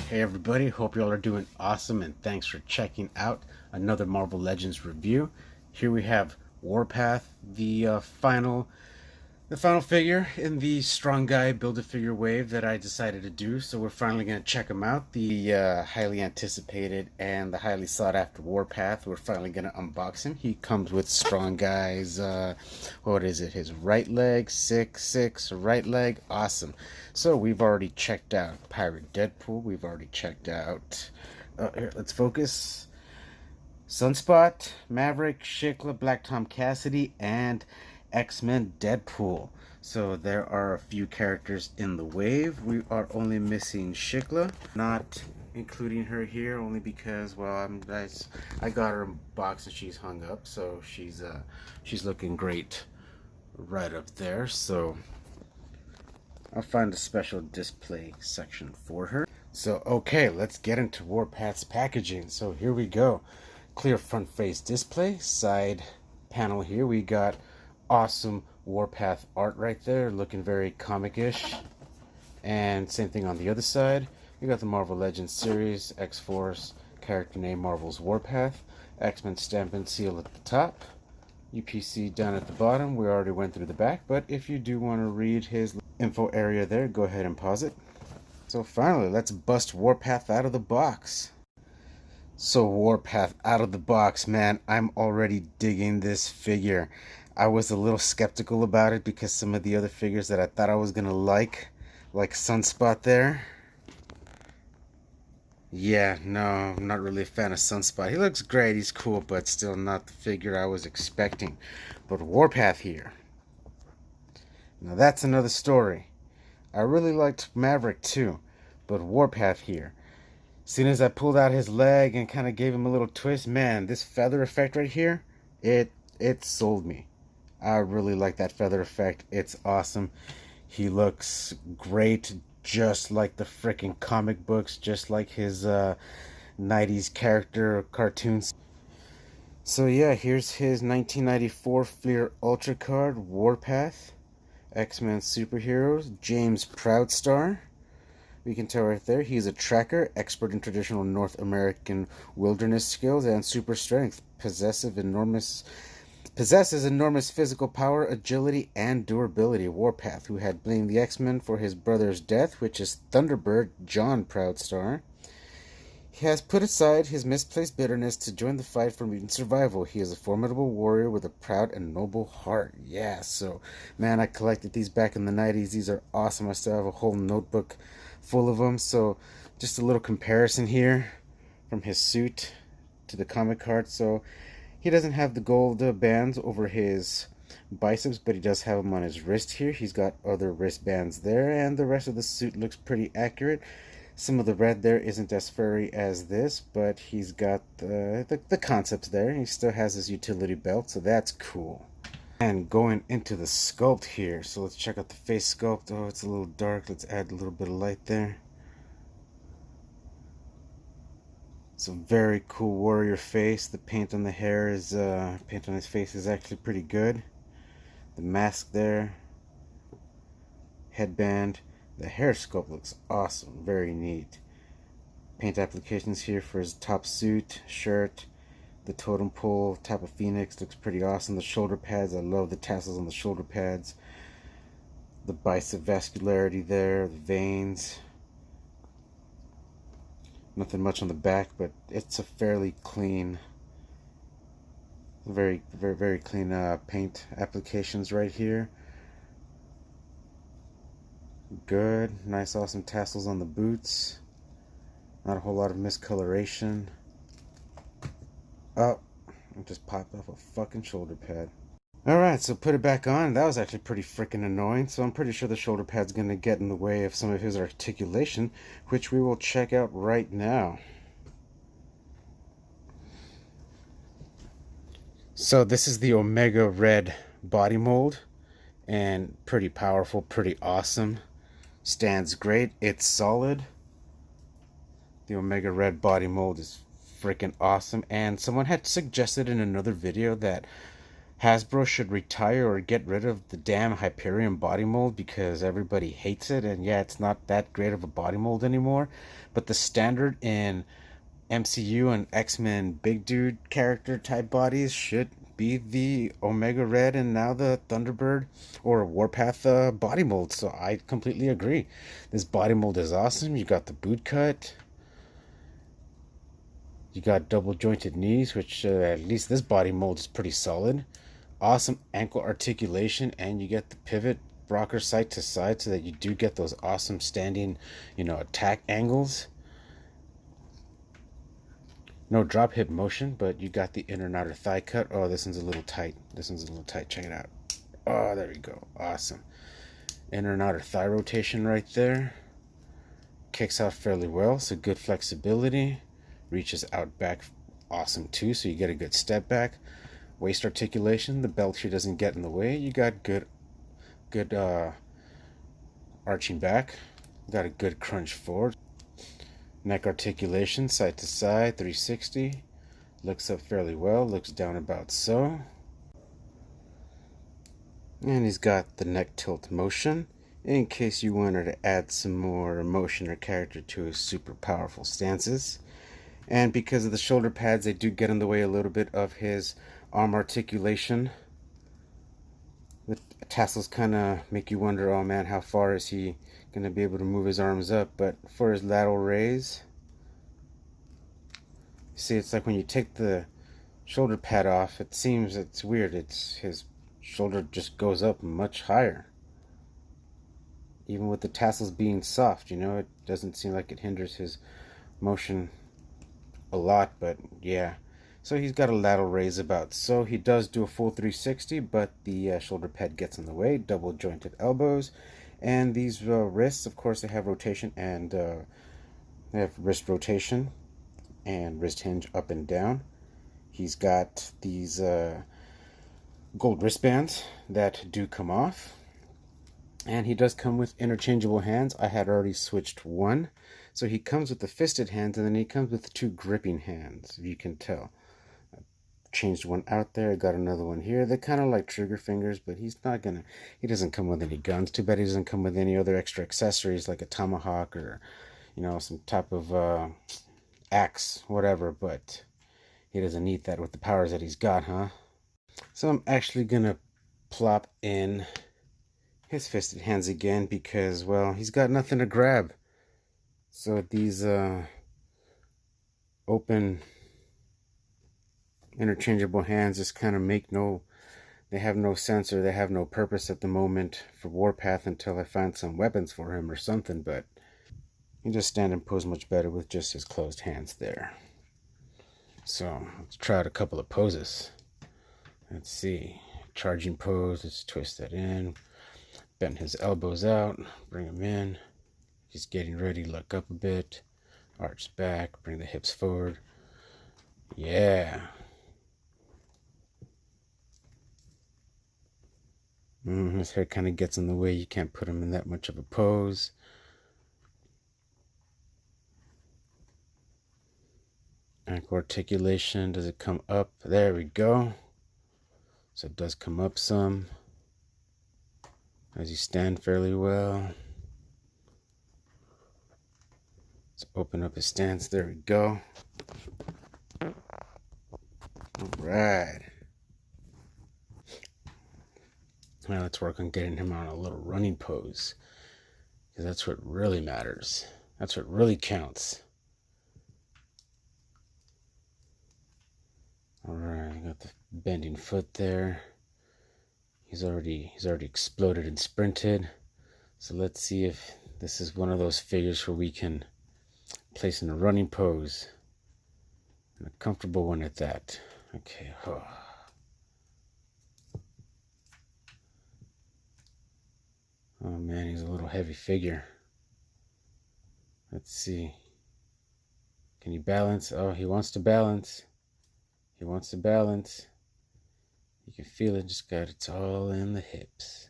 Hey everybody, hope you all are doing awesome and thanks for checking out another Marvel Legends review. Here we have Warpath, the final figure in the Strong Guy Build-A-Figure wave that I decided to do. So we're finally going to check him out. The highly anticipated and the highly sought after Warpath. We're finally going to unbox him. He comes with Strong Guy's, what is it, his right leg, 6'6", right leg. Awesome. So we've already checked out Pirate Deadpool. We've already checked out, here, let's focus. Sunspot, Maverick, Shikla, Black Tom Cassidy, and X-Men Deadpool. So there are a few characters in the wave. We are only missing Shikla, not including her here only because, well, I got her in box and she's hung up, so she's looking great right up there. So I'll find a special display section for her. So okay, let's get into Warpath's packaging. So here we go. Clear front face display, side panel here. We got awesome Warpath art right there, looking very comic-ish. And same thing on the other side. We got the Marvel Legends series, X-Force, character name Marvel's Warpath, X-Men stamp and seal at the top, UPC down at the bottom. We already went through the back, but if you do want to read his info area there, go ahead and pause it. So finally, let's bust Warpath out of the box. So Warpath out of the box, man, I'm already digging this figure. I was a little skeptical about it because some of the other figures that I thought I was gonna like Sunspot there. Yeah, no, I'm not really a fan of Sunspot. He looks great, he's cool, but still not the figure I was expecting. But Warpath here. Now that's another story. I really liked Maverick too, but Warpath here. As soon as I pulled out his leg and kind of gave him a little twist, man, this feather effect right here, it sold me. I really like that feather effect. It's awesome. He looks great, just like the freaking comic books, just like his 90s character cartoons. So yeah, here's his 1994 Fleer Ultra card, Warpath, X-Men Superheroes, James Proudstar. We can tell right there he's a tracker, expert in traditional North American wilderness skills and super strength, possesses enormous physical power, agility, and durability. Warpath, who had blamed the X-Men for his brother's death, which is Thunderbird John Proudstar. He has put aside his misplaced bitterness to join the fight for mutant survival. He is a formidable warrior with a proud and noble heart. Yeah, so, man, I collected these back in the 90s. These are awesome. I still have a whole notebook full of them. So, just a little comparison here from his suit to the comic card. So, he doesn't have the gold bands over his biceps, but he does have them on his wrist here. He's got other wristbands there, and the rest of the suit looks pretty accurate. Some of the red there isn't as furry as this, but he's got the concepts there. He still has his utility belt, so that's cool. And going into the sculpt here, so let's check out the face sculpt. Oh, it's a little dark. Let's add a little bit of light there. It's a very cool warrior face. The paint on the hair is, paint on his face is actually pretty good. The mask there, headband. The hair sculpt looks awesome, very neat. Paint applications here for his top suit, shirt. The totem pole, type of phoenix, looks pretty awesome. The shoulder pads, I love the tassels on the shoulder pads. The bicep vascularity there, the veins. Nothing much on the back, but it's a fairly clean, very clean paint applications right here. Good, nice, awesome tassels on the boots. Not a whole lot of miscoloration. Oh, it just popped off a fucking shoulder pad. Alright, so put it back on. That was actually pretty freaking annoying, so I'm pretty sure the shoulder pad's gonna get in the way of some of his articulation, which we will check out right now. So this is the Omega Red body mold, and pretty powerful, pretty awesome. Stands great, it's solid. The Omega Red body mold is freaking awesome, and someone had suggested in another video that Hasbro should retire or get rid of the damn Hyperion body mold because everybody hates it. And yeah, it's not that great of a body mold anymore. But the standard in MCU and X-Men big dude character type bodies should be the Omega Red and now the Thunderbird or Warpath body mold. So I completely agree. This body mold is awesome. You got the boot cut. You got double jointed knees, which at least this body mold is pretty solid. Awesome ankle articulation, and you get the pivot rocker side to side so that you do get those awesome standing, attack angles. No drop hip motion, but you got the inner and outer thigh cut. Oh, this one's a little tight. Check it out. Oh, there we go. Awesome. Inner and outer thigh rotation right there. Kicks out fairly well, so good flexibility. Reaches out back awesome too, so you get a good step back. Waist articulation, the belt here doesn't get in the way. You got good arching back. Got a good crunch forward. Neck articulation, side to side, 360. Looks up fairly well, looks down about so. And he's got the neck tilt motion, in case you wanted to add some more emotion or character to his super powerful stances. And because of the shoulder pads, they do get in the way a little bit of his arm articulation. The tassels kind of make you wonder, oh man, how far is he going to be able to move his arms up? But for his lateral raise, see, it's like when you take the shoulder pad off, it seems it's weird. His shoulder just goes up much higher. Even with the tassels being soft, it doesn't seem like it hinders his motion a lot, but yeah. So he's got a lateral raise about so. He does do a full 360, but the shoulder pad gets in the way. Double jointed elbows. And these wrists, of course, they have rotation and they have wrist rotation and wrist hinge up and down. He's got these gold wristbands that do come off. And he does come with interchangeable hands. I had already switched one. So he comes with the fisted hands, and then he comes with two gripping hands, if you can tell. I changed one out there. I got another one here. They're kind of like trigger fingers, but he doesn't come with any guns. Too bad he doesn't come with any other extra accessories like a tomahawk or, some type of axe, whatever. But he doesn't need that with the powers that he's got, huh? So I'm actually going to plop in his fisted hands again because, well, he's got nothing to grab. So these open interchangeable hands just kind of they have no sense, or they have no purpose at the moment for Warpath until I find some weapons for him or something, but he just stand and pose much better with just his closed hands there. So let's try out a couple of poses. Let's see. Charging pose, let's twist that in. Bend his elbows out, bring him in. He's getting ready, look up a bit. Arch back, bring the hips forward. Yeah. His hair kind of gets in the way. You can't put him in that much of a pose. Ankle articulation, does it come up? There we go. So it does come up some. As you stand fairly well. Let's open up his stance. There we go. All right. Now let's work on getting him on a little running pose, because that's what really matters. That's what really counts. All right, I got the bending foot there. He's already exploded and sprinted. So let's see if this is one of those figures where we can place in a running pose, and a comfortable one at that. Okay. Oh man, he's a little heavy figure. Let's see. Can he balance? Oh, he wants to balance. He wants to balance. You can feel it, it's all in the hips.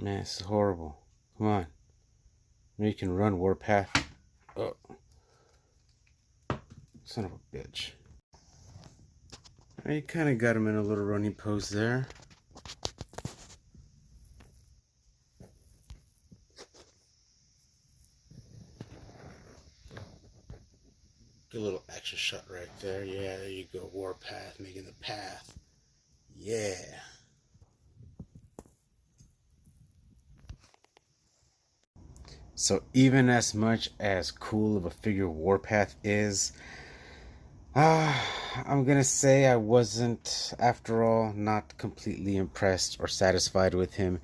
Man, this is horrible. Come on. Maybe you can run, Warpath. Oh. Son of a bitch. I kind of got him in a little running pose there. Get a little action shot right there. Yeah, there you go. Warpath making the path. Yeah. So even as much as cool of a figure Warpath is, I'm gonna say I wasn't, after all, not completely impressed or satisfied with him.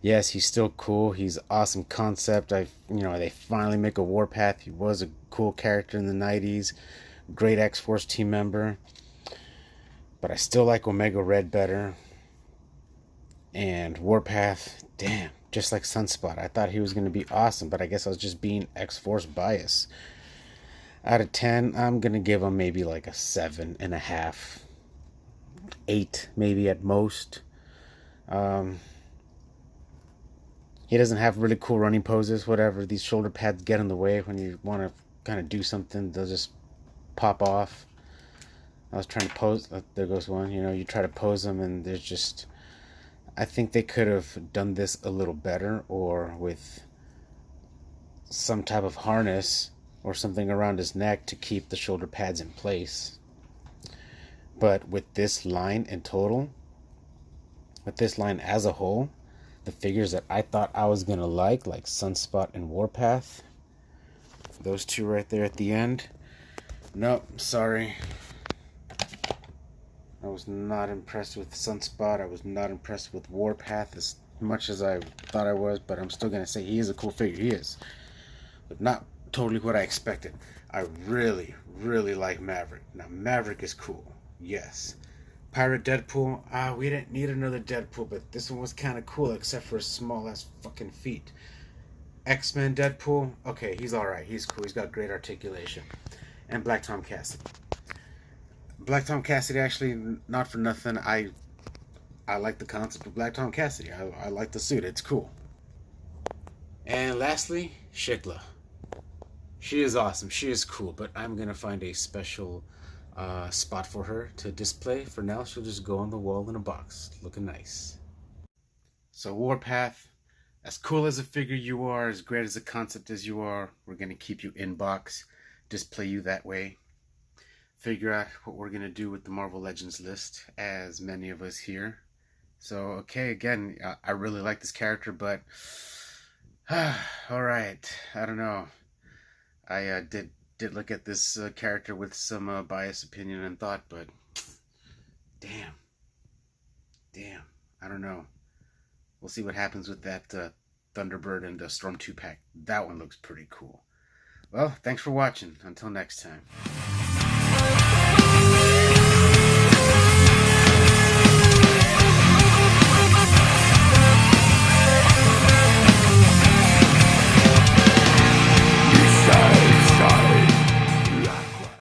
Yes, he's still cool. He's awesome concept. They finally make a Warpath. He was a cool character in the 90s. Great X-Force team member. But I still like Omega Red better. And Warpath, damn, just like Sunspot. I thought he was going to be awesome, but I guess I was just being X-Force biased. Out of 10, I'm going to give him maybe like a 7.5. 8 maybe at most. He doesn't have really cool running poses, whatever. These shoulder pads get in the way when you want to kind of do something. They'll just pop off. I was trying to pose. There goes one. You try to pose them and there's just... I think they could have done this a little better, or with some type of harness or something around his neck to keep the shoulder pads in place. But with this line in total, with this line as a whole, the figures that I thought I was gonna like Sunspot and Warpath, those two right there at the end, nope, sorry. I was not impressed with Sunspot. I was not impressed with Warpath as much as I thought I was, but I'm still going to say he is a cool figure. He is. But not totally what I expected. I really, really like Maverick. Now, Maverick is cool. Yes. Pirate Deadpool. We didn't need another Deadpool, but this one was kind of cool, except for his small-ass fucking feet. X-Men Deadpool. Okay, he's alright. He's cool. He's got great articulation. And Black Tom Cassidy. Black Tom Cassidy, actually, not for nothing, I like the concept of Black Tom Cassidy. I like the suit. It's cool. And lastly, Shikla. She is awesome. She is cool, but I'm going to find a special spot for her to display. For now, she'll just go on the wall in a box, looking nice. So Warpath, as cool as a figure you are, as great as a concept as you are, we're going to keep you in box, display you that way. Figure out what we're going to do with the Marvel Legends list, as many of us here. So, okay, again, I really like this character, but alright, I don't know. I did look at this character with some biased opinion and thought, but damn, I don't know. We'll see what happens with that Thunderbird and Storm 2-pack. That one looks pretty cool. Well, thanks for watching. Until next time.